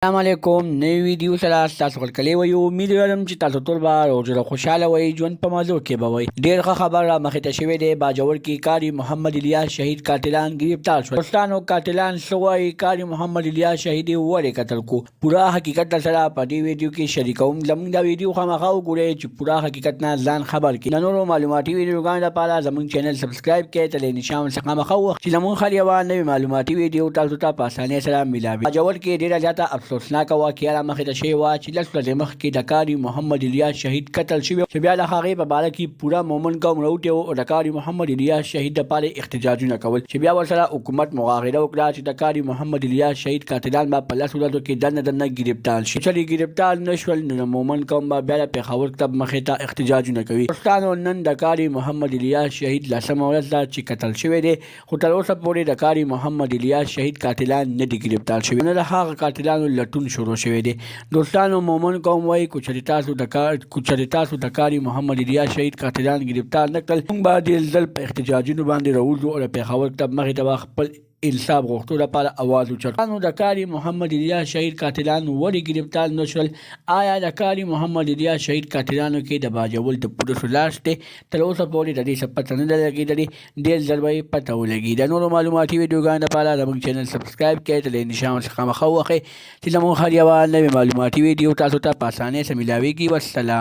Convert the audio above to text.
السلام علیکم نوی ویډیو سره تاسو خپل کلی وي امید لرم چې تاسو ټول به روزه خوشاله وي ژوند په مازو کې به وي ډیر ښه خبر را مخې ته شوې ده باجوړ کې کاری محمد الیاس شهید قاتلان گرفتار شول دوستانو قاتلان سوای کاری محمد الیاس شهید وړي قتل کو پورا حقیقت سره په دې ویډیو کې شریکوم زموږ دا ویډیو خامخا وګورئ چې پورا حقیقت نه ځان خبر کړئ نورو معلوماتي ویډیوګانو لپاره زموږ چینل سبسکرایب کړئ تل نشان څخه مخه وخت چې زموږ خلیوان نوې معلوماتي ویډیو تاسو ته په اسانۍ سره ملاوي باجوړ کې ډیره زیاته افسوسناک واقعه را مخې ته شوې وه چې لس ورځې مخکې د کاري محمد الیاس شهید قتل شوی چې بیا د هغې په باره کې پوره مومن قوم راوټی و او د کاري محمد الیاس شهید دپاره احتجاجونه کول چې بیا ورسره حکومت مغاغره وکړه چې د کاري محمد الیاس شهید قاتلان به په لسو ورځو کې دننه ګرفتار شي چې ګرفتار نه شول نو د مومن قوم به بیا د پېښور کتاب مخې ته احتجاجونه کوي دوستانو نن د کاري محمد الیاس شهید لسمه ورځ ده چې قتل شوی دی خو تر اوسه پورې د کاري محمد الیاس شهید قاتلان نه دي ګرفتار شوي نه د هغه قاتلانو لټون شروع شوی دی دوستانو مومن قوم وایي کوچري تاسو د کاري محمد الیاس شهید قاتلان گرفتار نه کړل موږ به ډېر ځل په احتجاجونو باندې راوځو او د پېښور کتاب مخې ته خپل انصاف غوښتو لپاره اواز اوچتو د کاري محمد الیاس شهید قاتلان ولې گرفتار نه شول آیا د کاري محمد الیاس شهید قاتلانو کې د باجوړ د پولیسو لاس دی تر اوسه پورې د دې څه پته نه ده لګېدلې ډېر ژر به یې پته ولګي د نورو معلوماتي ویډیوګانو لپاره زموږ چینل سبسکرایب کړئ تل نشان څخه مخه وخئ چې زموږ هر یوه نوې معلوماتي ویډیو تاسو ته په اسانۍ سره میلاویږي والسلام